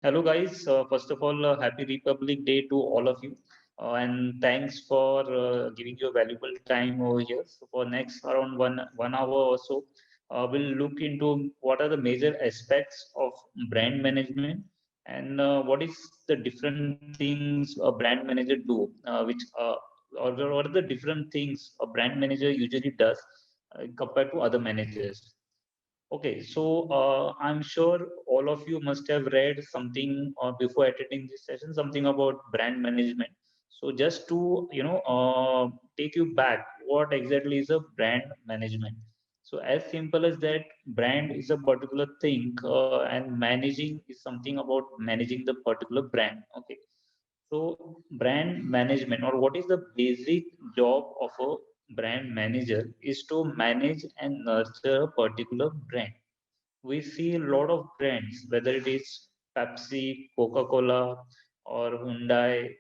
Hello, guys. First of all, happy Republic Day to all of you. And thanks for giving your valuable time over here. So for next around one hour or so, we'll look into what are the major aspects of brand management and what is the different things a brand manager do, or what are the different things a brand manager usually does compared to other managers. Okay, so I'm sure all of you must have read something or before attending this session, something about brand management. So just to take you back, what exactly is a brand management? So as simple as that, brand is a particular thing, and managing is something about managing the particular brand. Okay, so brand management, or what is the basic job of a brand manager, is to manage and nurture a particular brand. We see a lot of brands, whether it is Pepsi, Coca-Cola, or Hyundai,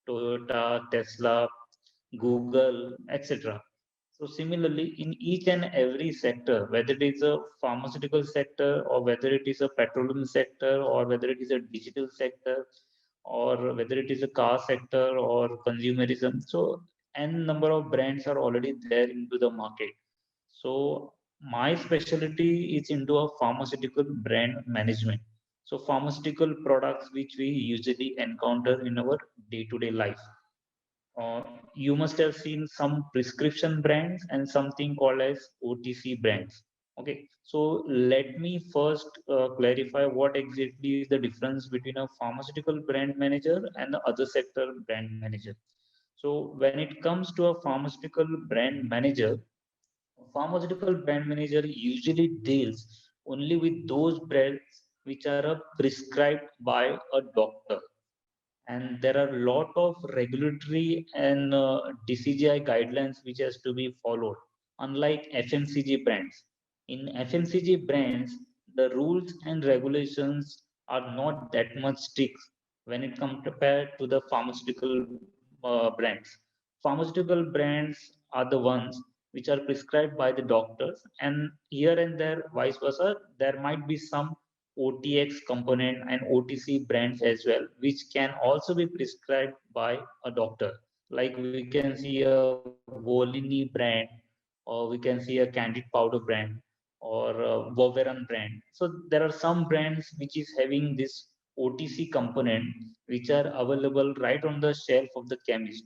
Toyota, Tesla, Google, etc. So similarly, in each and every sector, whether it is a pharmaceutical sector or whether it is a petroleum sector or whether it is a digital sector or whether it is a car sector or consumerism, so n number of brands are already there into the market. So my specialty is into a pharmaceutical brand management. So pharmaceutical products which we usually encounter in our day-to-day life. You must have seen some prescription brands and something called as OTC brands. Okay, so let me first clarify what exactly is the difference between a pharmaceutical brand manager and the other sector brand manager. So when it comes to a pharmaceutical brand manager, pharmaceutical brand manager usually deals only with those brands which are prescribed by a doctor, and there are a lot of regulatory and DCGI guidelines which has to be followed. Unlike FMCG brands, in FMCG brands, the rules and regulations are not that much strict when it comes compared to the pharmaceutical brands. Pharmaceutical brands are the ones which are prescribed by the doctors, and here and there, vice versa, there might be some OTX component and OTC brands as well, which can also be prescribed by a doctor. Like we can see a Volini brand, or we can see a Candid Powder brand, or Voveran brand. So there are some brands which is having this OTC component, which are available right on the shelf of the chemist,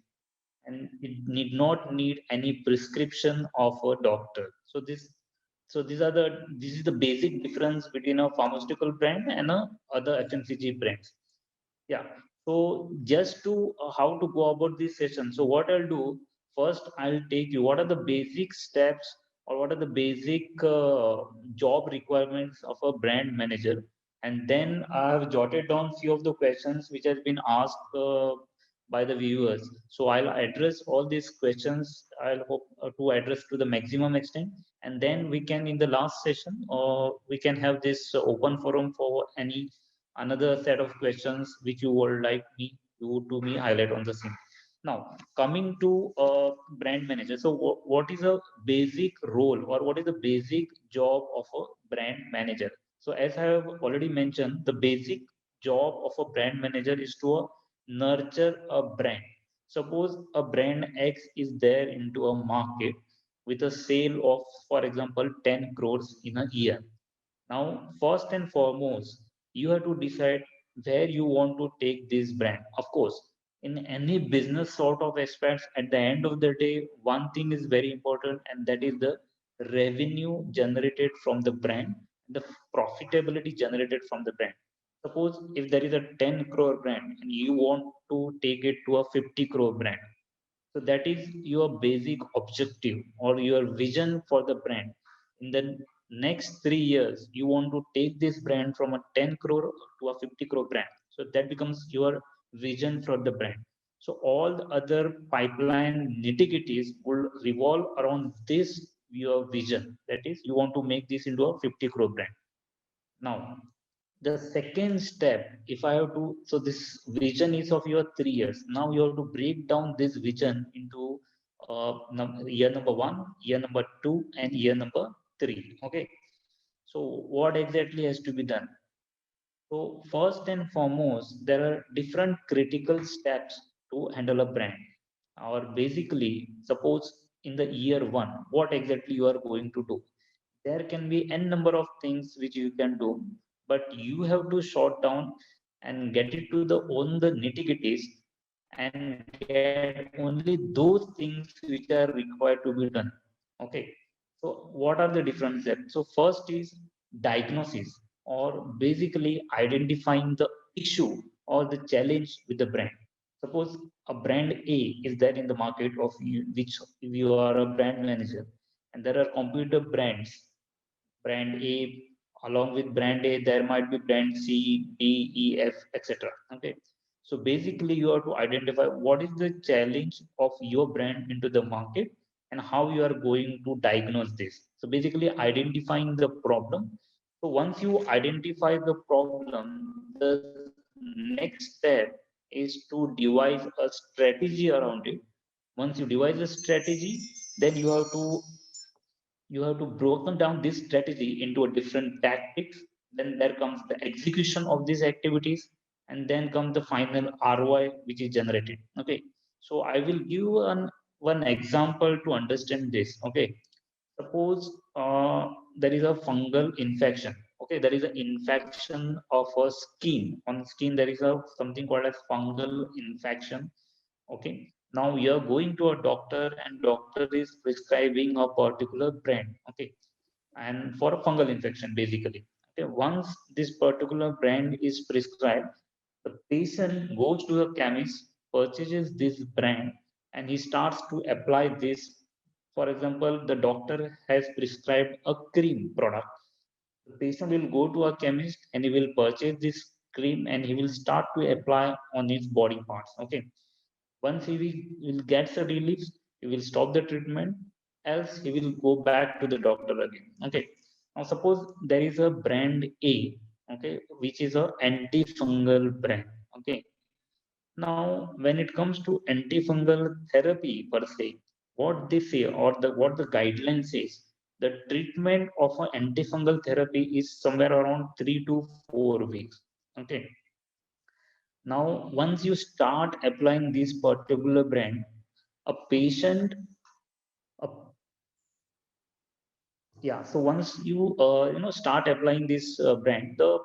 and it need not need any prescription of a doctor. So this is the basic difference between a pharmaceutical brand and a other FMCG brands. Yeah. So just to how to go about this session. So what I'll do first, I'll take you what are the basic steps or what are the basic job requirements of a brand manager, and then I've jotted down few of the questions which has been asked by the viewers. So I'll address all these questions. I'll hope to address to the maximum extent, and then we can in the last session, or we can have this open forum for any another set of questions which you would like me to me highlight on the scene. Now, coming to brand manager. So, what is a basic role or what is the basic job of a brand manager? So, as I have already mentioned, the basic job of a brand manager is to nurture a brand. Suppose a brand X is there into a market with a sale of, for example, 10 crores in a year. Now, first and foremost, you have to decide where you want to take this brand. Of course, in any business sort of aspects, at the end of the day, one thing is very important, and that is the revenue generated from the brand, the profitability generated from the brand. Suppose if there is a 10 crore brand and you want to take it to a 50 crore brand. So that is your basic objective or your vision for the brand. In the next 3 years, you want to take this brand from a 10 crore to a 50 crore brand. So that becomes your vision for the brand. So all the other pipeline nitty-gritties will revolve around this your vision. That is, you want to make this into a 50 crore brand. Now, the second step, if I have to, so this vision is of your 3 years. Now you have to break down this vision into year number one, year number two, and year number three. Okay. So what exactly has to be done? So first and foremost, there are different critical steps to handle a brand. Or basically, suppose in the year one, what exactly you are going to do. There can be n number of things which you can do, but you have to short down and get it to the on the nitty-gritties and get only those things which are required to be done. Okay. So what are the different steps? So first is diagnosis, or basically identifying the issue or the challenge with the brand. Suppose a brand A is there in the market of you, which you are a brand manager, and there are computer brands, brand A, along with brand A, there might be brand C, D, E, F, etc. Okay. So basically, you have to identify what is the challenge of your brand into the market and how you are going to diagnose this. So basically, identifying the problem. So once you identify the problem, the next step is to devise a strategy around it. Once you devise a strategy, then you have to broken down this strategy into a different tactics. Then there comes the execution of these activities, and then comes the final ROI which is generated. Okay. So I will give one example to understand this. Okay. Suppose there is a fungal infection. Okay, there is an infection of a skin. On skin there is a something called as fungal infection. Okay. Now you're going to a doctor and doctor is prescribing a particular brand. Okay. And for a fungal infection basically. Okay. Once this particular brand is prescribed, the patient goes to a chemist, purchases this brand, and he starts to apply this. For example, the doctor has prescribed a cream product. The patient will go to a chemist and he will purchase this cream and he will start to apply on his body parts. Okay. Once will get a relief, he will stop the treatment, else he will go back to the doctor again. Okay. Now suppose there is a brand A, okay, which is a antifungal brand. Okay. Now when it comes to antifungal therapy per se, what they say or what the guideline says, the treatment of an antifungal therapy is somewhere around 3 to 4 weeks. Okay. Now, once you start applying this particular brand, a patient, a, yeah. So once you start applying this brand, the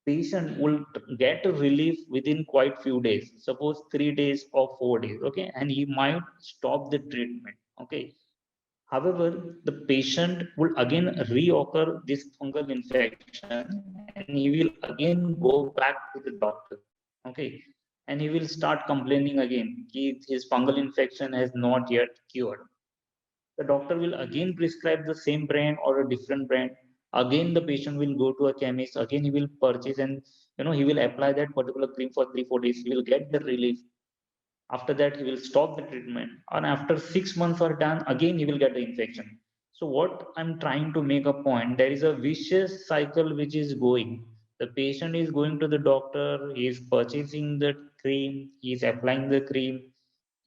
patient will get a relief within quite few days. Suppose 3 days or 4 days. Okay, and he might stop the treatment. Okay. However, the patient will again reoccur this fungal infection and he will again go back to the doctor. Okay. And he will start complaining again. His fungal infection has not yet cured. The doctor will again prescribe the same brand or a different brand. Again, the patient will go to a chemist. Again, he will purchase and he will apply that particular cream for 3 4 days. He will get the relief. After that, he will stop the treatment, and after 6 months are done, again he will get the infection. So what I'm trying to make a point, there is a vicious cycle which is going. The patient is going to the doctor, he is purchasing the cream, he is applying the cream.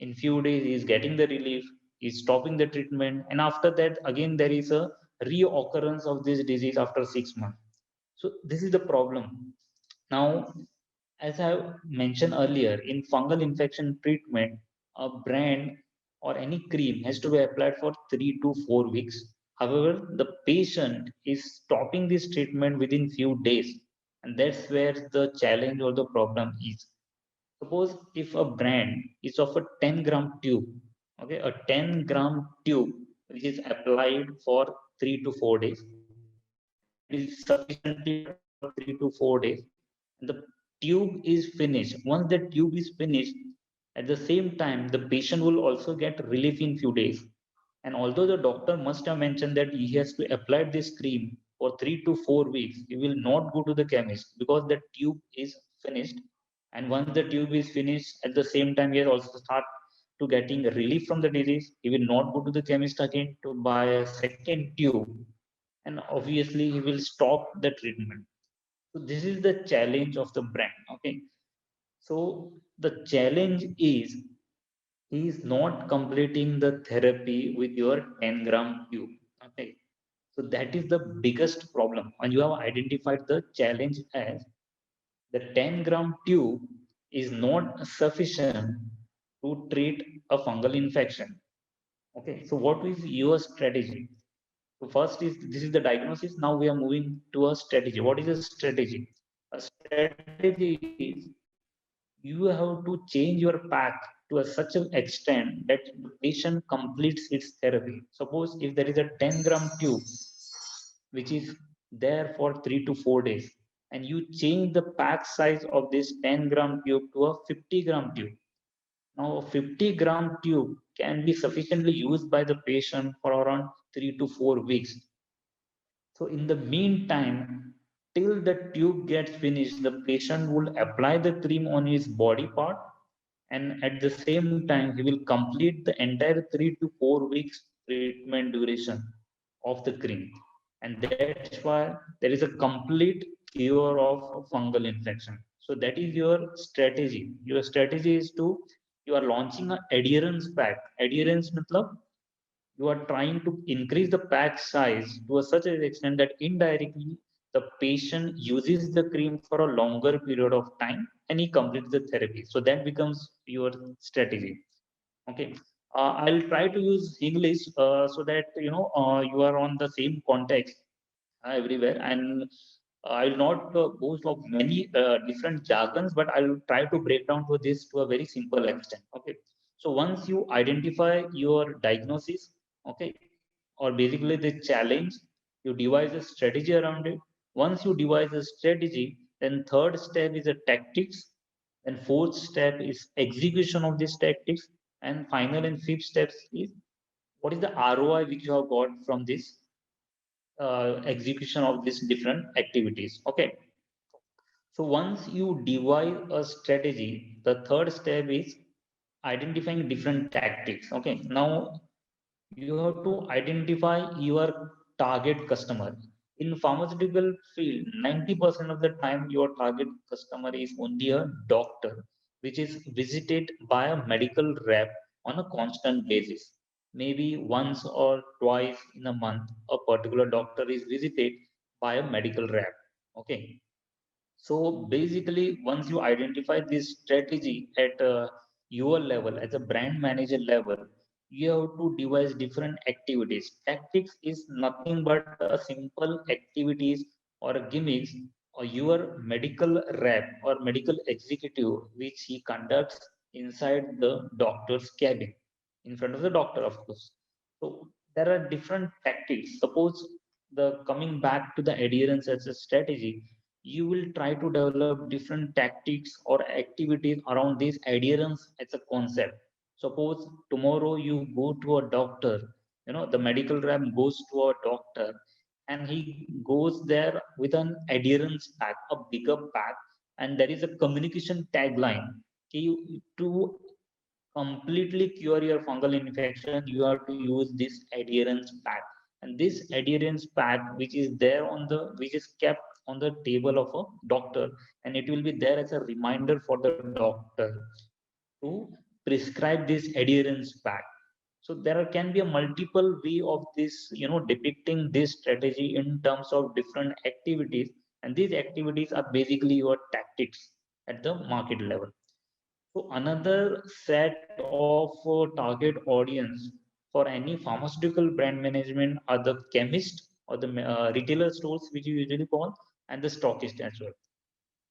In few days, he is getting the relief, he is stopping the treatment, and after that, again there is a reoccurrence of this disease after 6 months. So this is the problem. Now, as I mentioned earlier, in fungal infection treatment, a brand or any cream has to be applied for 3 to 4 weeks. However, the patient is stopping this treatment within few days, and that's where the challenge or the problem is. Suppose if a brand is of a 10-gram tube, okay, a 10-gram tube which is applied for 3 to 4 days, and it is sufficiently applied for 3 to 4 days, and the tube is finished. Once the tube is finished, at the same time, the patient will also get relief in few days. And although the doctor must have mentioned that he has to apply this cream for 3 to 4 weeks, he will not go to the chemist because the tube is finished. And once the tube is finished, at the same time, he has also start to getting relief from the disease. He will not go to the chemist again to buy a second tube, and obviously he will stop the treatment. So this is the challenge of the brand. Okay. So the challenge is he is not completing the therapy with your 10-gram tube. Okay. So that is the biggest problem. And you have identified the challenge as. the 10-gram tube is not sufficient to treat a fungal infection. Okay, so what is your strategy? So first is this is the diagnosis. Now we are moving to a strategy. What is a strategy? A strategy is you have to change your pack to such an extent that the patient completes its therapy. Suppose if there is a 10-gram tube which is there for 3 to 4 days, and you change the pack size of this 10-gram tube to a 50-gram tube. Now, a 50-gram tube can be sufficiently used by the patient for around 3 to 4 weeks. So, in the meantime, till the tube gets finished, the patient will apply the cream on his body part, and at the same time, he will complete the entire 3 to 4 weeks treatment duration of the cream. And that's why there is a complete cure of fungal infection. So that is your strategy. Your strategy is to you are launching an adherence pack. Adherence matlab you are trying to increase the pack size to a such an extent that indirectly the patient uses the cream for a longer period of time and he completes the therapy. So that becomes your strategy. Okay. I'll try to use English so that you are on the same context everywhere, and I will not boast of many different jargons, but I will try to break down to this to a very simple extent. Okay, so once you identify your diagnosis, okay, or basically the challenge, you devise a strategy around it. Once you devise a strategy, then third step is a tactics, and fourth step is execution of these tactics, and final and fifth steps is what is the ROI which you have got from this execution of these different activities. Okay, so once you devise a strategy, the third step is identifying different tactics. Okay, now you have to identify your target customer. In pharmaceutical field, 90% of the time your target customer is only a doctor, which is visited by a medical rep on a constant basis. Maybe once or twice in a month a particular doctor is visited by a medical rep. Okay, so basically, once you identify this strategy at your level, as a brand manager level, you have to devise different activities. Tactics is nothing but a simple activities or gimmicks or your medical rep or medical executive, which he conducts inside the doctor's cabin, in front of the doctor, of course. So there are different tactics. Suppose the coming back to the adherence as a strategy, you will try to develop different tactics or activities around this adherence as a concept. Suppose tomorrow you go to a doctor, the medical rep goes to a doctor and he goes there with an adherence pack, a bigger pack, and there is a communication tagline. To completely cure your fungal infection, you have to use this adherence pack. And this adherence pack, which is kept on the table of a doctor, and it will be there as a reminder for the doctor to prescribe this adherence pack. So there can be a multiple way of this, depicting this strategy in terms of different activities, and these activities are basically your tactics at the market level. So another set of target audience for any pharmaceutical brand management are the chemist or the retailer stores, which you usually call, and the stockist as well.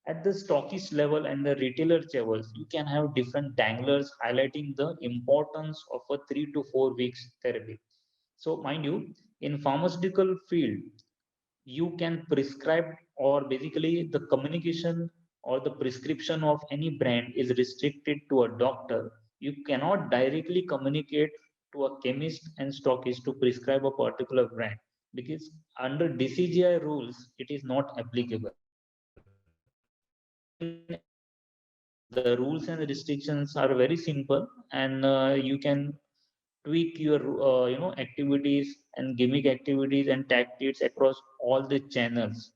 At the stockist level and the retailer levels, you can have different danglers highlighting the importance of a 3 to 4 weeks therapy. So mind you, in pharmaceutical field, you can prescribe, or basically the communication or the prescription of any brand is restricted to a doctor. You cannot directly communicate to a chemist and stockist to prescribe a particular brand, because under DCGI rules it is not applicable. In the rules and restrictions are very simple, and you can tweak your activities and gimmick activities and tactics across all the channels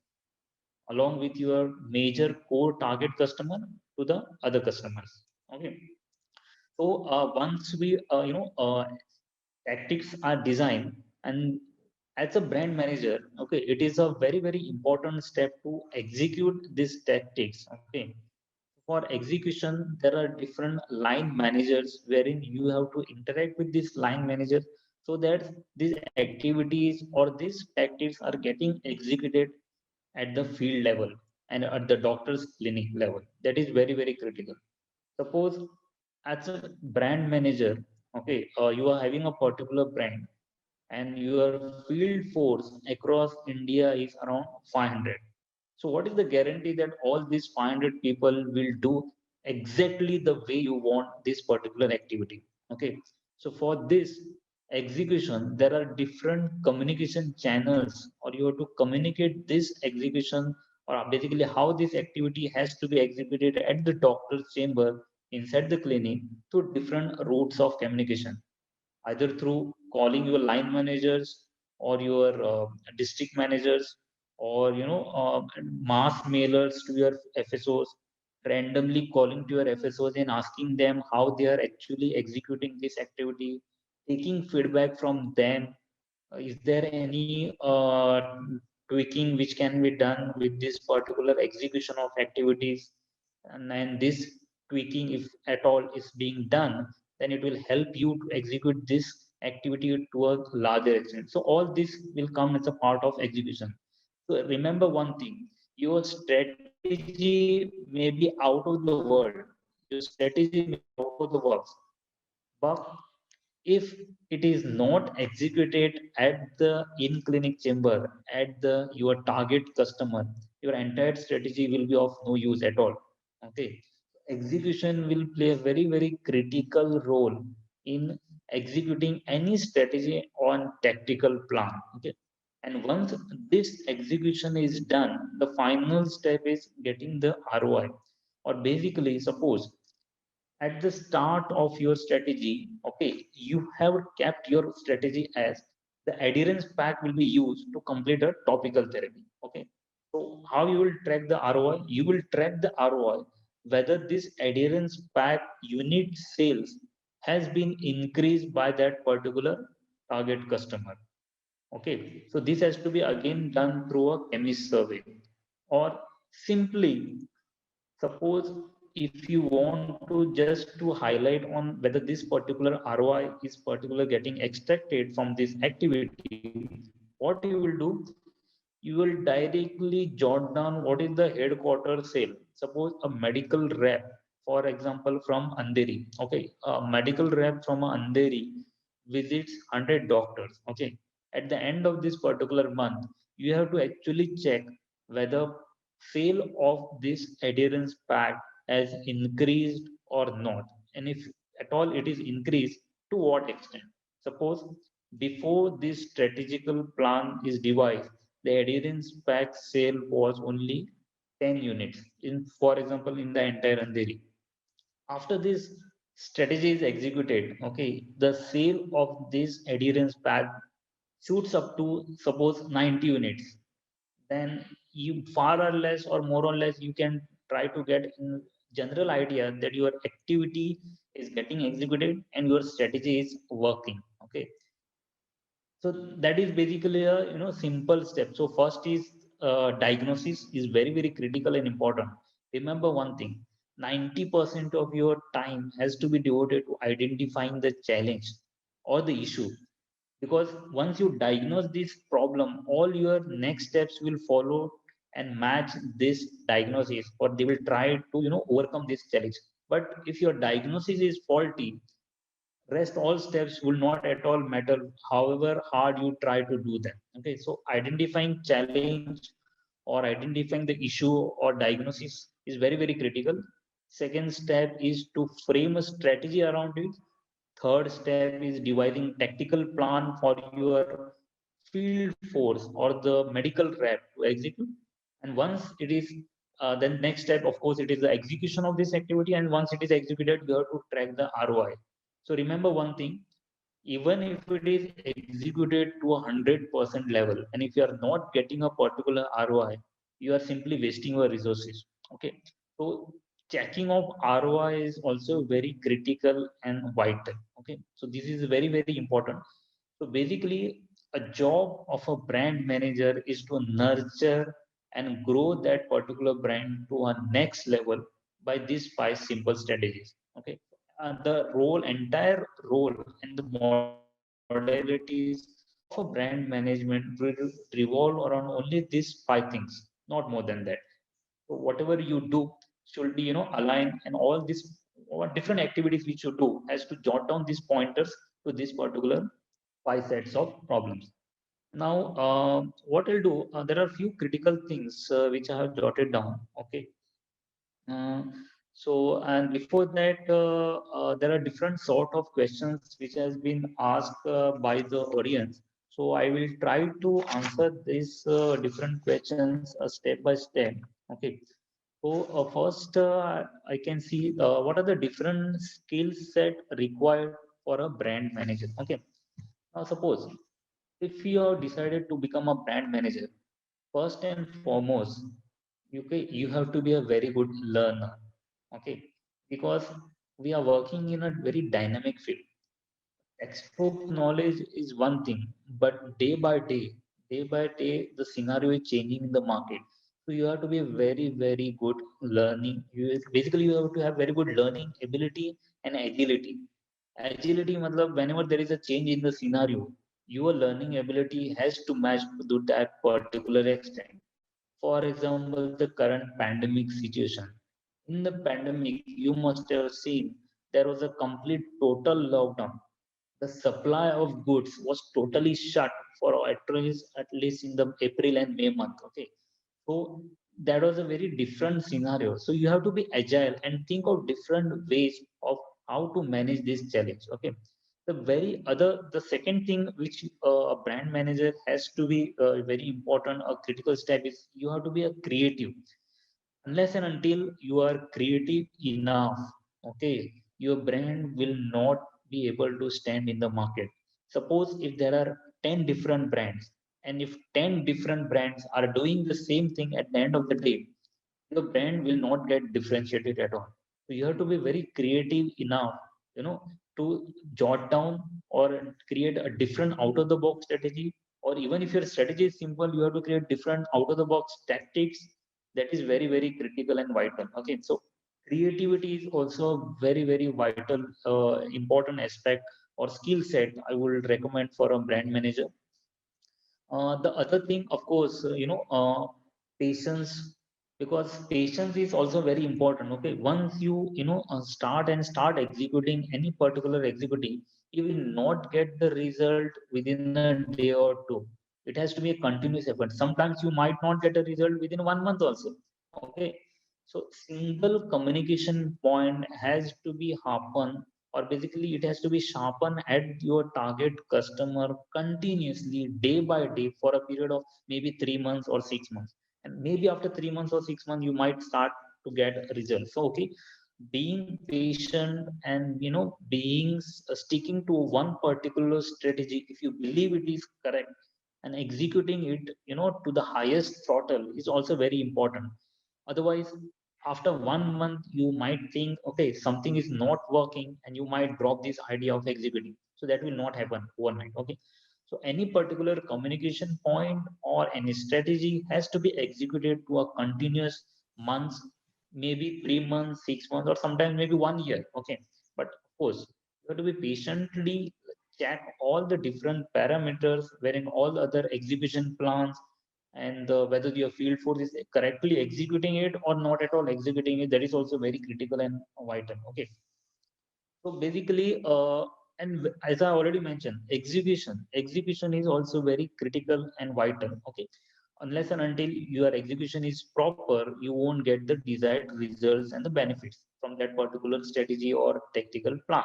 along with your major core target customer to the other customers. Okay, so once we tactics are designed, and as a brand manager, okay, it is a very, very important step to execute these tactics. Okay. For execution, there are different line managers wherein you have to interact with this line manager so that these activities or these tactics are getting executed at the field level and at the doctor's clinic level. That is very, very critical. Suppose as a brand manager, okay, you are having a particular brand and your field force across India is around 500. So what is the guarantee that all these 500 people will do exactly the way you want this particular activity? Okay. So for this execution, there are different communication channels, or you have to communicate this execution, or basically how this activity has to be executed at the doctor's chamber inside the clinic through different routes of communication, either through calling your line managers or your district managers, or mass mailers to your FSOs, randomly calling to your FSOs and asking them how they are actually executing this activity, taking feedback from them. Is there any tweaking which can be done with this particular execution of activities? And this tweaking, if at all, is being done, then it will help you to execute this activity to a larger extent. So all this will come as a part of execution. So remember one thing: your strategy may be out of the world, your strategy may be out of the works, but if it is not executed at the in clinic chamber, at the your target customer, your entire strategy will be of no use at all. Okay. Execution will play a very, very critical role in executing any strategy on tactical plan. Okay. And once this execution is done, the final step is getting the ROI. Or basically, suppose at the start of your strategy, okay, you have kept your strategy as the adherence pack will be used to complete a topical therapy. Okay. So how you will track the ROI? You will track the ROI whether this adherence pack unit sales has been increased by that particular target customer. Okay. So this has to be again done through a chemist survey, or simply, suppose if you want to just to highlight on whether this particular ROI is particular getting extracted from this activity, what you will do, you will directly jot down what is the headquarter sale. Suppose a medical rep, for example, from Andheri, okay, a medical rep from Andheri visits 100 doctors. Okay. At the end of this particular month, you have to actually check whether sale of this adherence pack has increased or not, and if at all it is increased, to what extent. Suppose before this strategical plan is devised, the adherence pack sale was only 10 units in, for example, in the entire Andheri. After this strategy is executed, okay, the sale of this adherence pack shoots up to suppose 90 units. Then you far or less or more or less you can try to get in general idea that your activity is getting executed and your strategy is working. Okay. So that is basically a simple step. So first is diagnosis is very, very critical and important. Remember one thing: 90% of your time has to be devoted to identifying the challenge or the issue, because once you diagnose this problem, all your next steps will follow and match this diagnosis, or they will try to overcome this challenge. But if your diagnosis is faulty, rest all steps will not at all matter, however hard you try to do them. Okay. So identifying challenge or identifying the issue or diagnosis is very, very critical. Second step is to frame a strategy around it. Third step is devising tactical plan for your field force or the medical rep to execute. And once it is, then next step, of course, it is the execution of this activity. And once it is executed, you have to track the ROI. So remember one thing: even if it is executed to 100% level, and if you are not getting a particular ROI, you are simply wasting your resources. Okay. So checking of ROI is also very critical and vital. Okay. So this is very, very important. So basically, a job of a brand manager is to nurture and grow that particular brand to a next level by these five simple strategies. Okay, the entire role and the modalities of a brand management will revolve around only these five things, not more than that. So whatever you do should be, aligned, and all these different activities which you do has to jot down these pointers to this particular five sets of problems. Now, what I'll do, there are few critical things which I have jotted down. Okay. Uh, and before that, there are different sort of questions which has been asked by the audience. So I will try to answer these different questions step by step. Okay. So first, I can see what are the different skill set required for a brand manager. Okay. Now, suppose if you have decided to become a brand manager, first and foremost, you have to be a very good learner. Okay, because we are working in a very dynamic field. Textbook knowledge is one thing, but day by day, the scenario is changing in the market. So you have to be very, very good learning. Basically you have to have very good learning ability and agility. Agility, matlab, whenever there is a change in the scenario, your learning ability has to match to that particular extent. For example, the current pandemic situation. In the pandemic, you must have seen there was a complete total lockdown. The supply of goods was totally shut for at least in the April and May month. Okay, so that was a very different scenario. So you have to be agile and think of different ways of how to manage this challenge. Okay, the second thing which a brand manager has to be very important, a critical step is you have to be a creative. Unless and until you are creative enough, okay, your brand will not be able to stand in the market. Suppose if there are 10 different brands, and if 10 different brands are doing the same thing, at the end of the day your brand will not get differentiated at all. So you have to be very creative enough, you know, to jot down or create a different out of the box strategy. Or even if your strategy is simple, you have to create different out of the box tactics. That is very, very critical and vital. Okay, so creativity is also a very, very vital, important aspect or skill set I would recommend for a brand manager. The other thing, of course, patience, because patience is also very important. Okay, once start executing any particular executive, you will not get the result within a day or two. It has to be a continuous effort. Sometimes you might not get a result within 1 month also. Okay, so single communication point has to be happen, or basically it has to be sharpened at your target customer continuously day by day for a period of maybe 3 months or 6 months. And maybe after 3 months or 6 months you might start to get results. So okay, being patient and sticking to one particular strategy, if you believe it is correct, and executing it to the highest throttle is also very important. Otherwise, after 1 month, you might think, okay, something is not working, and you might drop this idea of executing. So that will not happen overnight. Okay. So any particular communication point or any strategy has to be executed to a continuous months, maybe 3 months, 6 months, or sometimes maybe 1 year. Okay. But of course, you have to be patiently check all the different parameters wherein all the other execution plans, and whether your field force is correctly executing it or not at all executing it, that is also very critical and vital. Okay, so basically, as I already mentioned, execution is also very critical and vital. Okay, unless and until your execution is proper, you won't get the desired results and the benefits from that particular strategy or tactical plan.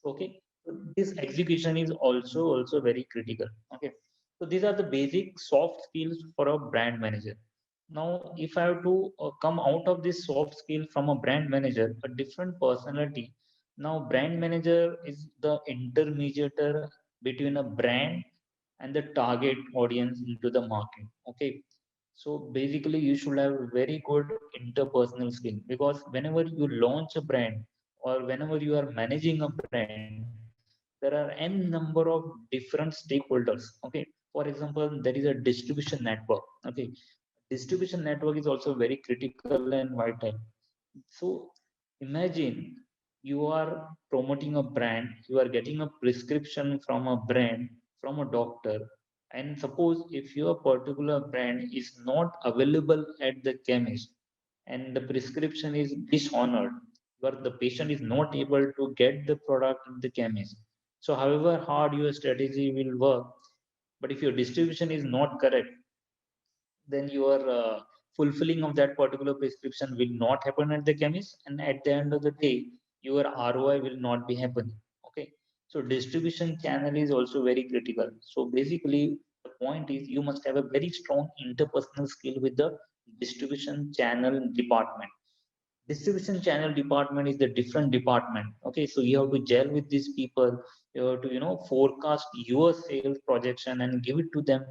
Okay, so this execution is also very critical. Okay, so these are the basic soft skills for a brand manager. Now if I have to come out of this soft skill from a brand manager, a different personality. Now brand manager is the intermediator between a brand and the target audience into the market. Okay, so basically you should have very good interpersonal skill, because whenever you launch a brand or whenever you are managing a brand, there are n number of different stakeholders. Okay, for example, there is a distribution network. Okay, distribution network is also very critical and vital. So imagine you are promoting a brand, you are getting a prescription from a brand, from a doctor, and suppose if your particular brand is not available at the chemist and the prescription is dishonored, where the patient is not able to get the product in the chemist. So however hard your strategy will work, but if your distribution is not correct, then your fulfilling of that particular prescription will not happen at the chemist, and at the end of the day your ROI will not be happening. Okay, so distribution channel is also very critical. So basically the point is you must have a very strong interpersonal skill with the distribution channel department. Distribution channel department is the different department. Okay, so you have to gel with these people, you have to forecast your sales projection and give it to them.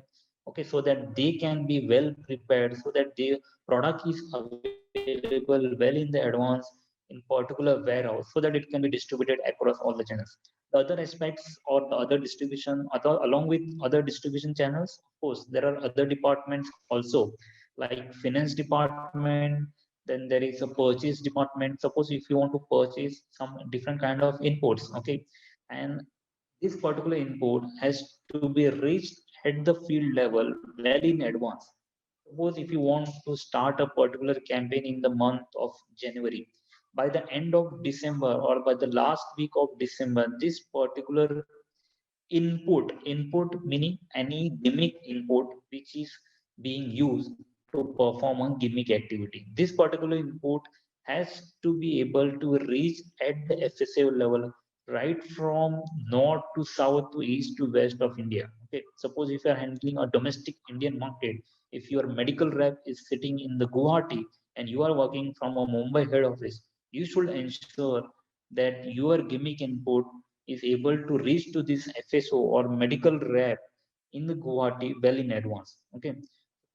Okay, so that they can be well prepared, so that their product is available well in the advance in particular warehouse, so that it can be distributed across all the channels. The other aspects or the other distribution, other along with other distribution channels, of course there are other departments also, like finance department. Then there is a purchase department. Suppose if you want to purchase some different kind of inputs, okay, and this particular input has to be reached at the field level well in advance. Suppose if you want to start a particular campaign in the month of January, by the end of December or by the last week of December, this particular input meaning any gimmick input which is being used to perform a gimmick activity, this particular input has to be able to reach at the FSA level, right from north to south to east to west of India. Okay, suppose if you are handling a domestic Indian market, if your medical rep is sitting in the Guwahati and you are working from a Mumbai head office, you should ensure that your gimmick input is able to reach to this FSO or medical rep in the Guwahati well in advance. Okay,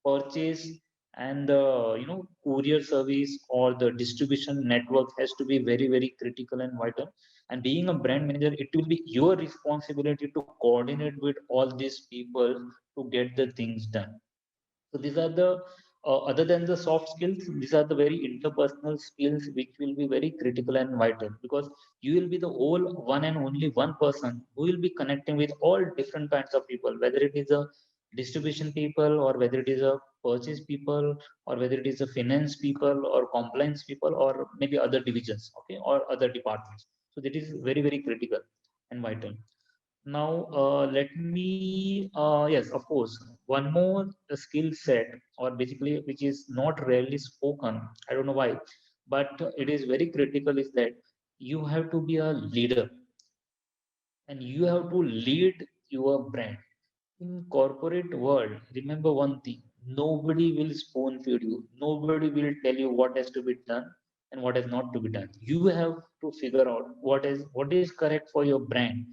purchase and the courier service or the distribution network has to be very very critical and vital. And being a brand manager, it will be your responsibility to coordinate with all these people to get the things done. So these are the other than the soft skills, these are the very interpersonal skills which will be very critical and vital, because you will be the whole one and only one person who will be connecting with all different kinds of people, whether it is a distribution people or whether it is a purchase people or whether it is a finance people or compliance people or maybe other divisions, okay, or other departments. So that is very very critical and vital. Now, let me, yes, of course, one more skill set, or basically which is not rarely spoken. I don't know why, but it is very critical is that you have to be a leader and you have to lead your brand. In corporate world, remember one thing, nobody will spoon feed you. Nobody will tell you what has to be done and what is not to be done. You have to figure out what is correct for your brand.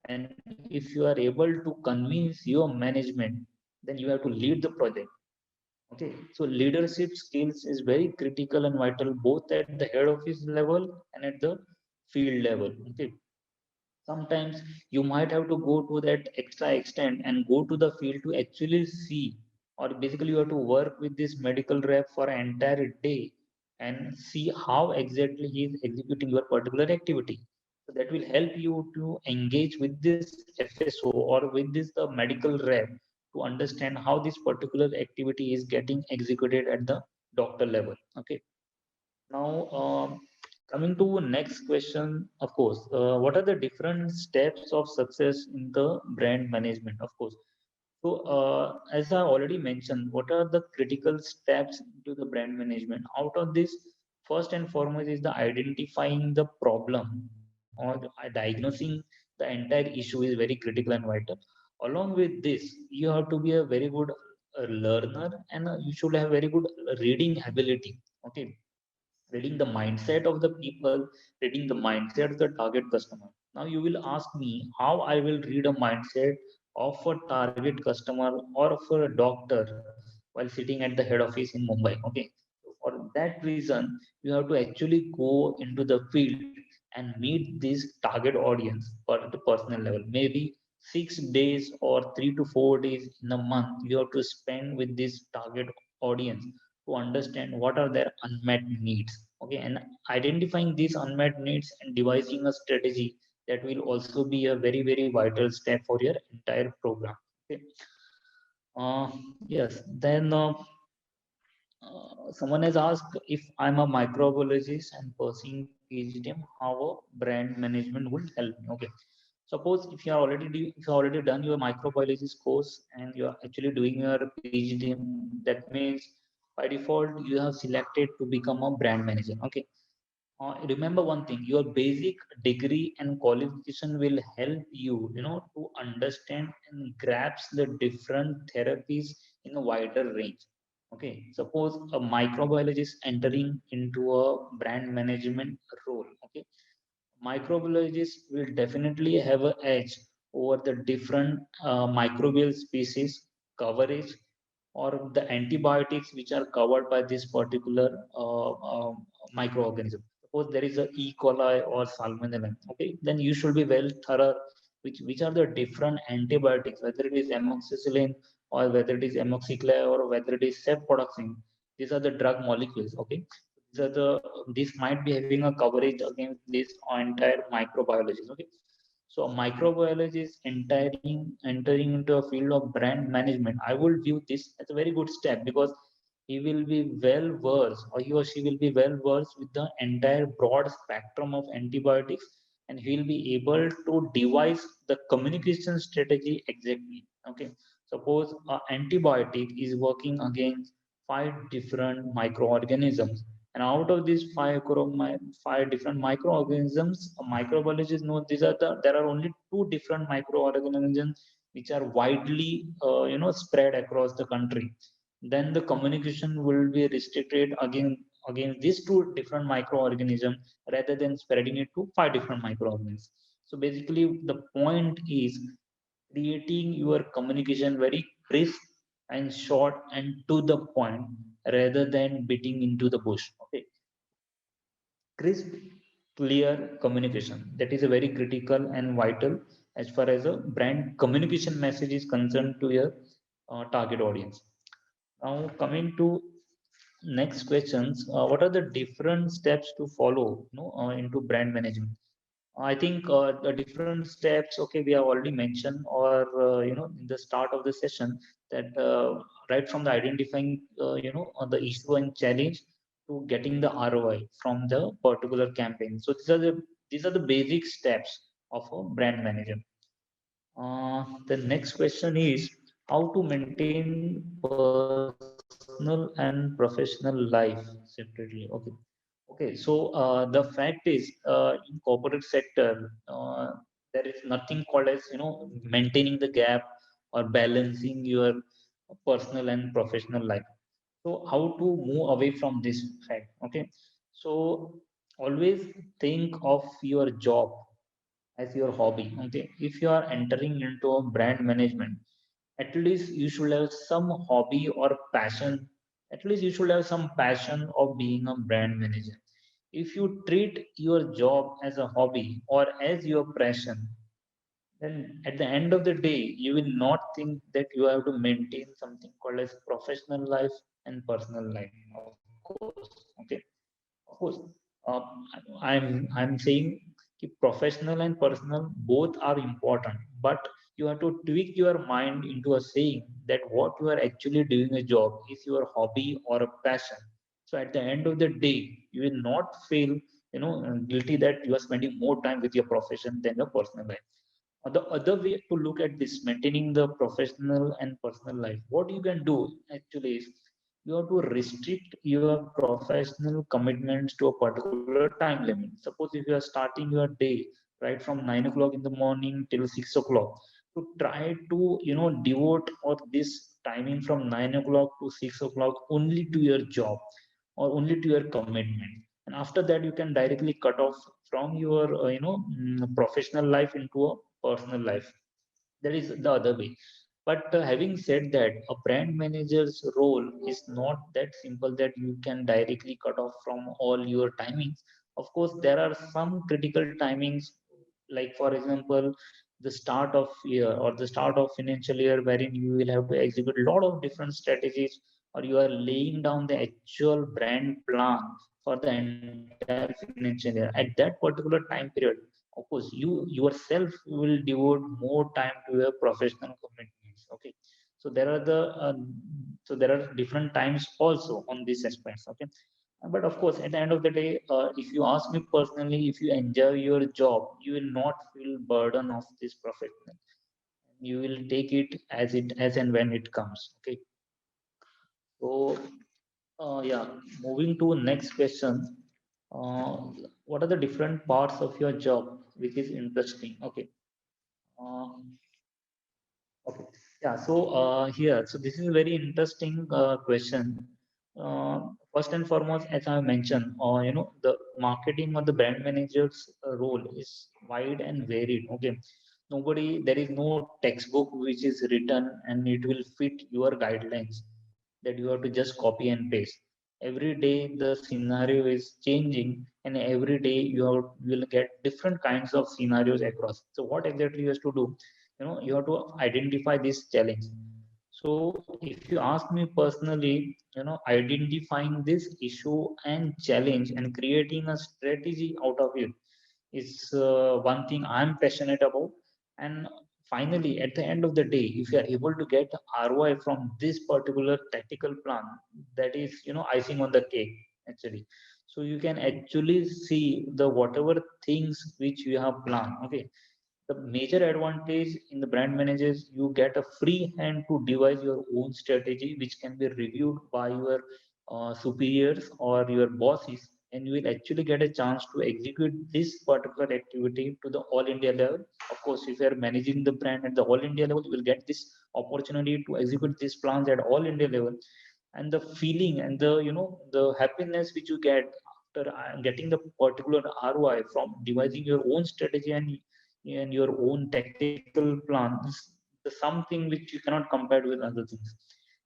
And if you are able to convince your management, then you have to lead the project. Okay. So leadership skills is very critical and vital both at the head office level and at the field level. Okay, sometimes you might have to go to that extra extent and go to the field to actually see, or basically you have to work with this medical rep for an entire day and see how exactly he is executing your particular activity. So that will help you to engage with this FSO or with this the medical rep to understand how this particular activity is getting executed at the doctor level. Okay, now, coming to next question, of course, what are the different steps of success in the brand management? Of course. So, as I already mentioned, what are the critical steps into the brand management? Out of this, first and foremost is the identifying the problem or diagnosing the entire issue is very critical and vital. Along with this, you have to be a very good learner and you should have very good reading ability. Okay, reading the mindset of the people, reading the mindset of the target customer. Now you will ask me how I will read a mindset of a target customer or of a doctor while sitting at the head office in Mumbai. Okay. So for that reason, you have to actually go into the field and meet this target audience at the personal level. Maybe 6 days or 3 to 4 days in a month you have to spend with this target audience to understand what are their unmet needs. Okay, and identifying these unmet needs and devising a strategy, that will also be a very, very vital step for your entire program. Okay. Yes, then someone has asked, if I'm a microbiologist and pursuing PhD, how a brand management would help me. Okay, suppose if you already done your microbiologist course and you are actually doing your PhD, that means by default you have selected to become a brand manager. Okay, remember one thing, your basic degree and qualification will help you, to understand and grasp the different therapies in a wider range. Okay, suppose a microbiologist entering into a brand management role. Okay, microbiologists will definitely have an edge over the different microbial species coverage, or the antibiotics which are covered by this particular microorganism. Suppose there is a E. coli or Salmonella, okay, then you should be well thorough which are the different antibiotics, whether it is amoxicillin or whether it is amoxicillin or whether it is cefpodoxime. These are the drug molecules. Okay, this might be having a coverage against this entire microbiology. Okay, so a microbiologist entering into a field of brand management, I would view this as a very good step, because he will be well versed, or he or she will be well versed with the entire broad spectrum of antibiotics, and he will be able to devise the communication strategy exactly. Okay, suppose an antibiotic is working against 5 different microorganisms, and out of these five different microorganisms, microbiologists know there are only 2 different microorganisms which are widely spread across the country. Then the communication will be restricted against these 2 different microorganisms, rather than spreading it to 5 different microorganisms. So basically, the point is creating your communication very crisp and short and to the point, rather than beating into the bush. Okay, crisp, clear communication, that is a very critical and vital as far as a brand communication message is concerned to your target audience. Now coming to next questions, what are the different steps to follow, into brand management? I think the different steps, okay, we have already mentioned, or in the start of the session, that right from the identifying, the issue and challenge to getting the ROI from the particular campaign. So these are the basic steps of a brand manager. The next question is how to maintain personal and professional life separately. Okay. Okay, so the fact is, in corporate sector, there is nothing called as maintaining the gap or balancing your personal and professional life. So how to move away from this fact? Okay, so always think of your job as your hobby. Okay, if you are entering into a brand management, at least you should have some hobby or passion. At least you should have some passion of being a brand manager. If you treat your job as a hobby or as your passion, then at the end of the day you will not think that you have to maintain something called as professional life and personal life. Of course. Okay, of course. I'm saying professional and personal both are important, but you have to tweak your mind into a saying that what you are actually doing a job is your hobby or a passion. So at the end of the day you will not feel guilty that you are spending more time with your profession than your personal life. The other way to look at this, maintaining the professional and personal life, what you can do actually is you have to restrict your professional commitments to a particular time limit. Suppose if you are starting your day right from 9 o'clock in the morning till 6 o'clock, to try to devote or this timing from 9 o'clock to 6 o'clock only to your job or only to your commitment, and after that you can directly cut off from your professional life into a personal life. That is the other way. But having said that, a brand manager's role is not that simple that you can directly cut off from all your timings Of course, there are some critical timings, like for example, the start of year or the start of financial year, wherein you will have to execute a lot of different strategies, or you are laying down the actual brand plan for the entire financial year. At that particular time period, of course, you yourself will devote more time to your professional commitments. Okay, so there are different times also on these aspects. Okay, but of course, at the end of the day, if you ask me personally, if you enjoy your job, you will not feel burden of this profession. You will take it as and when it comes. Okay, so yeah, moving to next question. Uh, what are the different parts of your job which is interesting? Okay. Uh, Okay. Yeah. So here, so this is a very interesting question. First and foremost, as I mentioned, the marketing or the brand manager's role is wide and varied. Okay. There is no textbook which is written and it will fit your guidelines that you have to just copy and paste. Every day the scenario is changing, and every day will get different kinds of scenarios across. So what exactly you have to do? You have to identify this challenge. So if you ask me personally, identifying this issue and challenge and creating a strategy out of it is one thing I'm passionate about. And finally, at the end of the day, if you are able to get ROI from this particular tactical plan, that is, icing on the cake, actually. So you can actually see the whatever things which you have planned. Okay, the major advantage in the brand managers, you get a free hand to devise your own strategy, which can be reviewed by your superiors or your bosses, and you will actually get a chance to execute this particular activity to the all India level. Of course, if you are managing the brand at the all India level, you will get this opportunity to execute these plans at all India level. And the feeling and the happiness which you get after getting the particular ROI from devising your own strategy and your own tactical plan is something which you cannot compare with other things.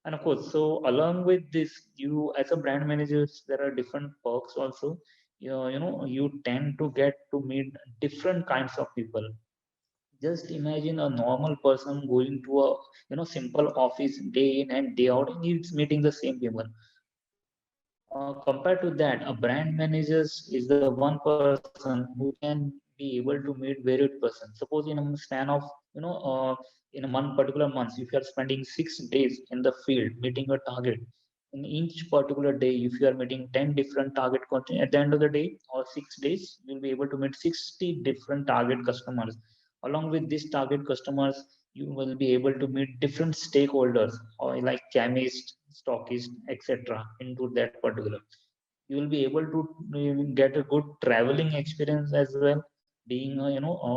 And of course, so along with this, you as a brand manager, there are different perks also. You tend to get to meet different kinds of people. Just imagine a normal person going to a simple office day in and day out, and he's meeting the same people. Compared to that, a brand manager is the one person who can be able to meet varied person. Suppose in a span of in a particular month, if you are spending 6 days in the field meeting your target, in each particular day, if you are meeting 10 different target content, at the end of the day or 6 days, you'll be able to meet 60 different target customers. Along with these target customers, you will be able to meet different stakeholders or like chemist, stockist, etc. into that particular. You will be able to get a good traveling experience as well. Being a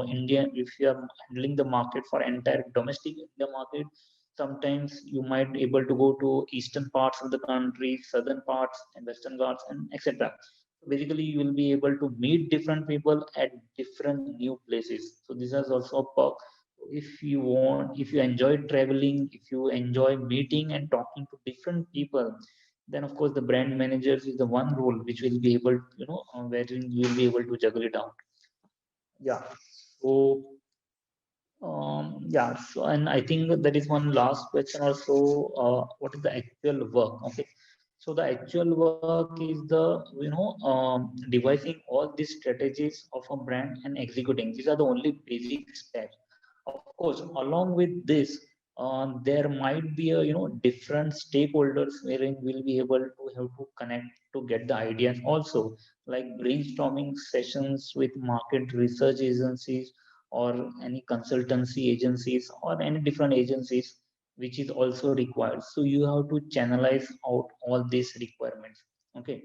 Indian, if you are handling the market for entire domestic India market, sometimes you might be able to go to eastern parts of the country, southern parts, and western Ghats, and etc. Basically, you will be able to meet different people at different new places. So this is also a perk. If you enjoy traveling, if you enjoy meeting and talking to different people, then of course the brand managers is the one role which will be able, wherein you will be able to juggle it out. Yeah. So yeah. So and I think there is one last question also. What is the actual work? Okay. So the actual work is devising all these strategies of a brand and executing. These are the only basic steps. Of course, along with this, there might be a different stakeholders wherein we'll be able to have to connect to get the ideas. Also, like brainstorming sessions with market research agencies or any consultancy agencies or any different agencies, which is also required. So you have to channelize out all these requirements. Okay,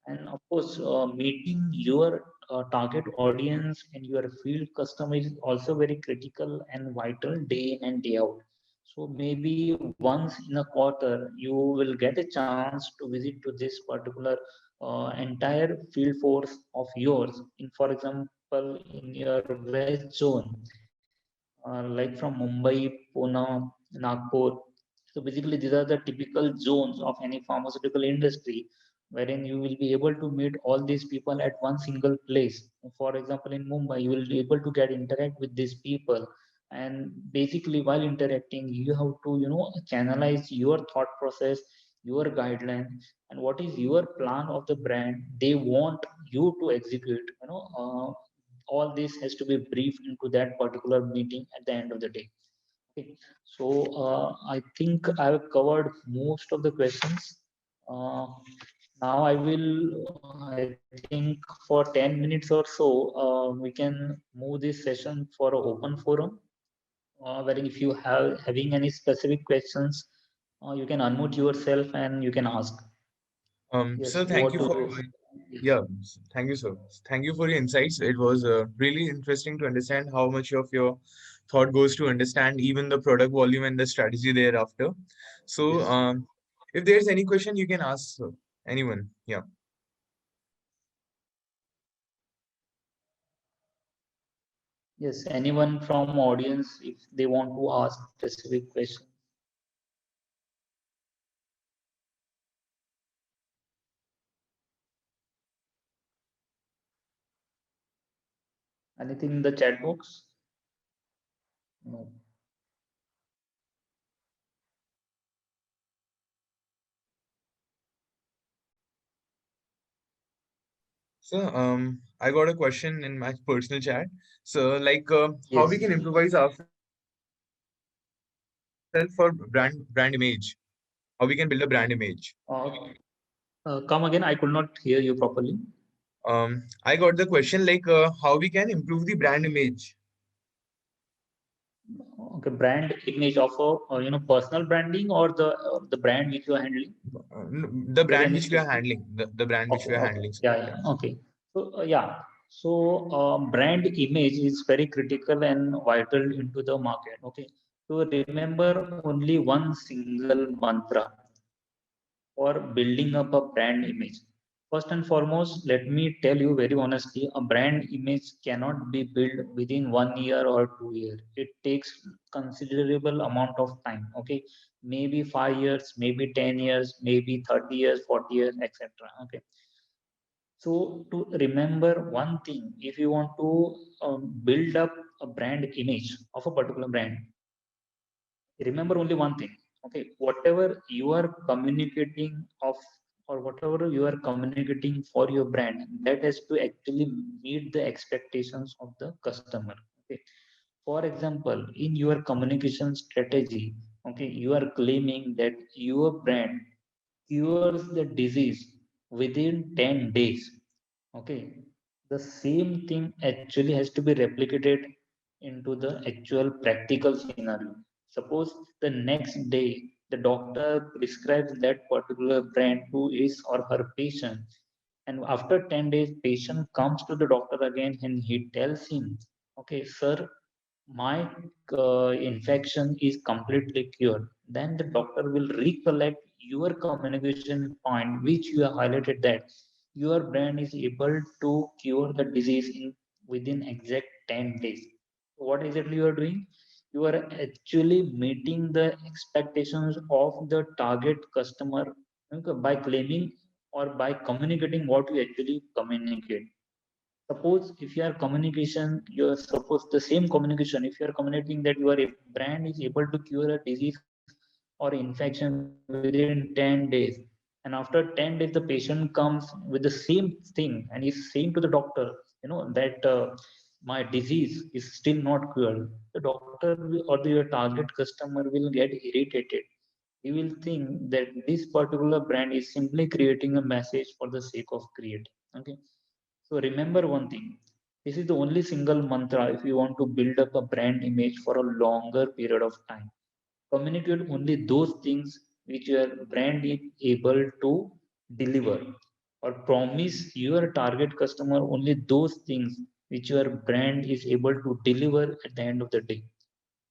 and of course, meeting your target audience and your field customer is also very critical and vital day in and day out. So maybe once in a quarter, you will get a chance to visit to this particular entire field force of yours. In, for example, in your west zone, like from Mumbai, Pune, Nagpur. So basically, these are the typical zones of any pharmaceutical industry. wherein you will be able to meet all these people at one single place. For example, in Mumbai, you will be able to get interact with these people, and basically while interacting, you have to channelize your thought process, your guideline, and what is your plan of the brand they want you to execute. All this has to be briefed into that particular meeting at the end of the day. Okay. So I think I have covered most of the questions. Uh, Now I will, I think for 10 minutes or so, we can move this session for an open forum, wherein if you have having any specific questions, you can unmute yourself and you can ask. Sir, Yes, thank over you to for you. Yes. yeah, thank you, sir. Thank you for your insights. It was really interesting to understand how much of your thought goes to understand even the product volume and the strategy thereafter. So, Yes. if there's any question, you can ask anyone. Yeah. Yes, anyone from audience, if they want to ask specific questions, anything in the chat box? No. So, I got a question in my personal chat. So, like, how we Yes. can improvise ourselves for brand image? How we can build a brand image? Uh, Come again, I could not hear you properly. I got the question like, how we can improve the brand image? Okay, brand image of a personal branding, or the brand which you are handling. The There is brand any which we are specific? handling, the brand which Okay, we are okay, handling, sir. yeah, Yeah. yeah, okay. So yeah, so brand image is very critical and vital into the market. Okay, so remember only one single mantra for building up a brand image. First and foremost, let me tell you very honestly, a brand image cannot be built within 1 year or 2 years. It takes considerable amount of time. Okay, maybe 5 years, maybe 10 years, maybe 30 years, 40 years, etc. Okay, so to remember one thing, if you want to build up a brand image of a particular brand, remember only one thing. Okay, whatever you are communicating of, or whatever you are communicating for your brand, that has to actually meet the expectations of the customer. Okay, for example, in your communication strategy, okay, you are claiming that your brand cures the disease within 10 days. Okay, the same thing actually has to be replicated into the actual practical scenario. Suppose the next day the doctor prescribes that particular brand to his or her patient, and after 10 days patient comes to the doctor again and he tells him, okay sir, my infection is completely cured, then the doctor will recollect your communication point which you have highlighted, that your brand is able to cure the disease in within exact 10 days. What exactly you are doing? You are actually meeting the expectations of the target customer, okay, by claiming or by communicating what you actually communicate. Suppose if you are communication, you are suppose the same communication, if you are communicating that your brand is able to cure a disease or infection within 10 days, and after 10 days the patient comes with the same thing and is saying to the doctor, that my disease is still not cured, the doctor or your target customer will get irritated. He will think that this particular brand is simply creating a message for the sake of creating. Okay, so remember one thing. This is the only single mantra if you want to build up a brand image for a longer period of time. Communicate only those things which your brand is able to deliver, or promise your target customer only those things which your brand is able to deliver at the end of the day.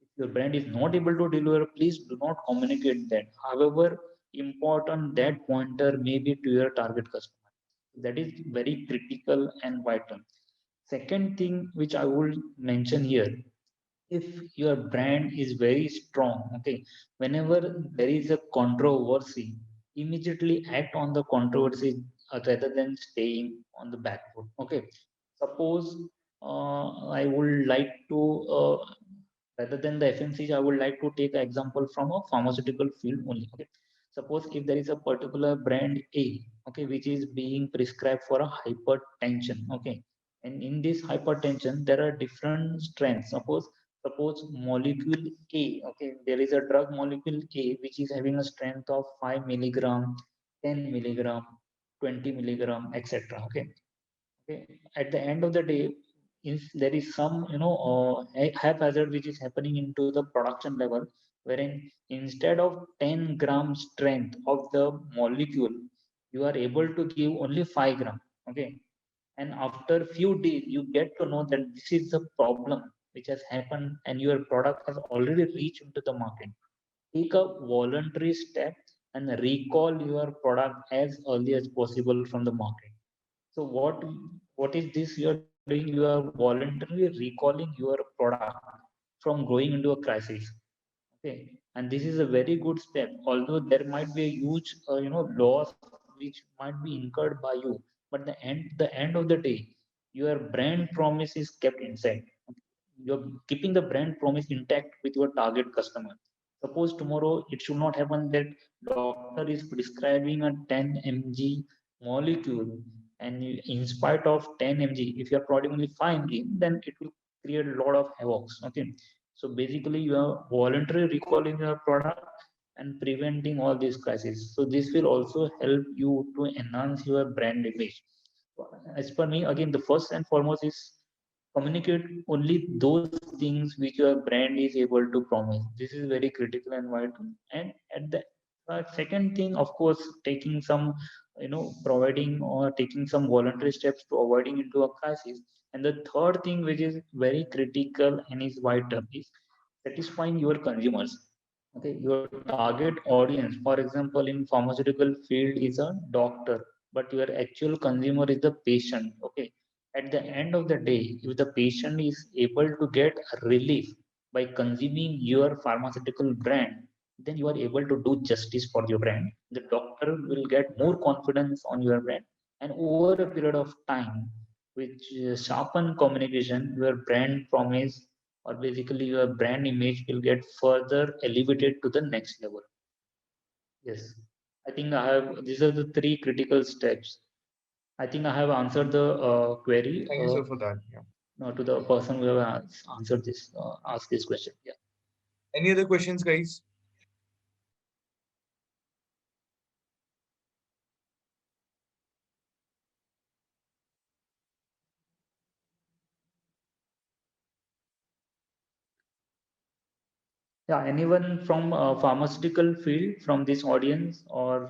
If your brand is not able to deliver, please do not communicate that. However important that pointer may be to your target customer, that is very critical and vital. Second thing which I will mention here, if your brand is very strong, okay, whenever there is a controversy, immediately act on the controversy rather than staying on the back foot. Okay, suppose I would like to rather than the FMCG, I would like to take an example from a pharmaceutical field only. Okay, suppose if there is a particular brand A, okay, which is being prescribed for a hypertension. Okay, and in this hypertension there are different strengths. Suppose molecule A, okay, there is a drug molecule A which is having a strength of 5 milligram, 10 milligram, 20 milligram, etc. Okay, okay. At the end of the day, if there is some haphazard which is happening into the production level, wherein instead of 10 gram strength of the molecule, you are able to give only 5 gram. Okay, and after few days you get to know that this is the problem which has happened and your product has already reached into the market. Take a voluntary step and recall your product as early as possible from the market. So what is this you are doing? You are voluntarily recalling your product from going into a crisis. Okay, and this is a very good step. Although there might be a huge loss which might be incurred by you, but the end of the day, your brand promise is kept inside. You're keeping the brand promise intact with your target customer. Suppose tomorrow it should not happen that doctor is prescribing a 10 mg molecule, and in spite of 10 mg, if you are providing only 5 mg, then it will create a lot of havoc. Okay, so basically you are voluntarily recalling your product and preventing all these crises. So this will also help you to enhance your brand image. As per me, again, the first and foremost is communicate only those things which your brand is able to promise. This is very critical and vital. And at the second thing, of course, taking some, providing or taking some voluntary steps to avoiding into a crisis. And the third thing, which is very critical and is vital, is satisfying your consumers. Okay, your target audience, for example, in pharmaceutical field is a doctor, but your actual consumer is the patient. Okay, at the end of the day, if the patient is able to get relief by consuming your pharmaceutical brand, then you are able to do justice for your brand. The doctor will get more confidence on your brand, and over a period of time, which sharpen communication, your brand promise or basically your brand image will get further elevated to the next level. Yes, I think I have, these are the three critical steps. I think I have answered the query Thank you, sir, for that. Yeah. to the person who have answered this asked this question. Yeah. Any other questions, guys? Yeah, anyone from pharmaceutical field from this audience or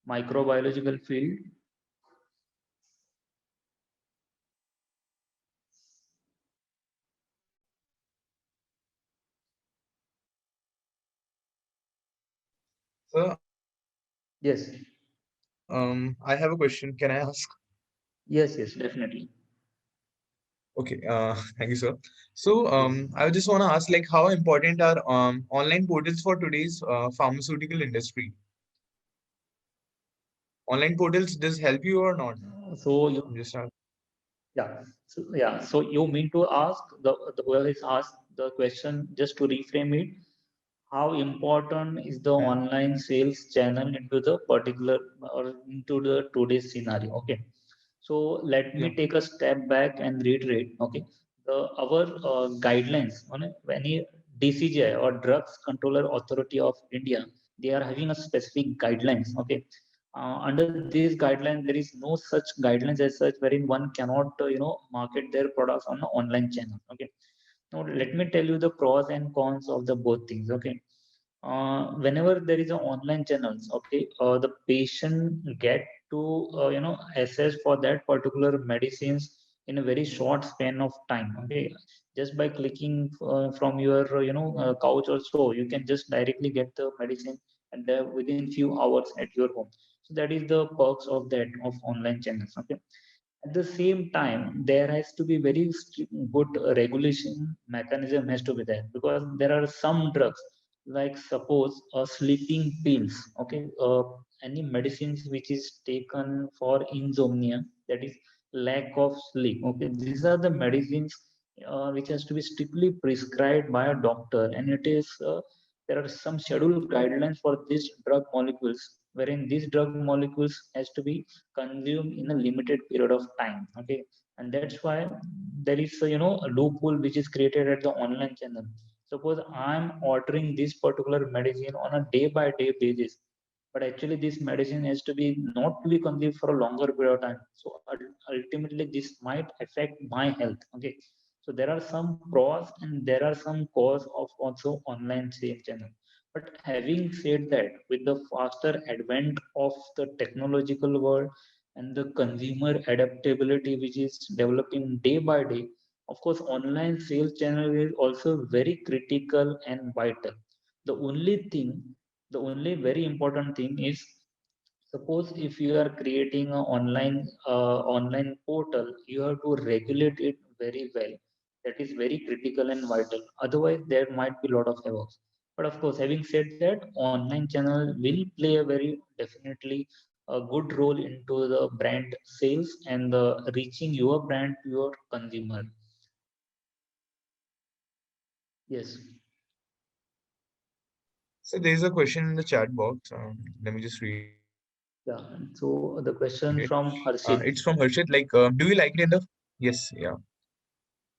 microbiological field? Sir, Yes, I have a question. Can I ask? yes, definitely. Okay, thank you, sir. So, Yes. I just want to ask, like, how important are online portals for today's pharmaceutical industry? Online portals does help you or not? So you, I'm just asking. so you mean to ask the whoever is asked the question, just to reframe it, how important is the online sales channel into the particular or into the today's scenario? Okay, so let me Yeah. take a step back and reiterate. Okay, the our guidelines on any DCGI or Drugs Controller Authority of India, they are having a specific guidelines. Okay, under these guidelines there is no such guidelines as such wherein one cannot market their products on the online channel. Okay, now let me tell you the pros and cons of the both things. Okay, whenever there is a online channels, okay, the patient get to assess for that particular medicines in a very short span of time. Okay, just by clicking from your couch or so, you can just directly get the medicine and within few hours at your home. So that is the perks of that of online channels. Okay, at the same time, there has to be very good regulation mechanism has to be there, because there are some drugs Like suppose sleeping pills, okay, any medicines which is taken for insomnia, that is lack of sleep, okay, these are the medicines which has to be strictly prescribed by a doctor, and it is there are some scheduled guidelines for these drug molecules, wherein these drug molecules has to be consumed in a limited period of time, okay, and that's why there is a, a loophole which is created at the online channel. Suppose I'm ordering this particular medicine on a day by day basis, but actually this medicine has to be not to be consumed for a longer period of time. So ultimately this might affect my health. Okay. So there are some pros and there are some cons of also online sales channel. But having said that, with the faster advent of the technological world and the consumer adaptability which is developing day by day, of course, online sales channel is also very critical and vital. The only thing, the only very important thing is, suppose if you are creating an online portal, you have to regulate it very well. That is very critical and vital. Otherwise, there might be a lot of errors. But of course, having said that, online channel will play a very definitely a good role into the brand sales and the reaching your brand to your consumer. Yes. So there's a question in the chat box. Let me just read it. Yeah. So the question It's from from Harshit. Harshit, Do you like it in the yes, yeah.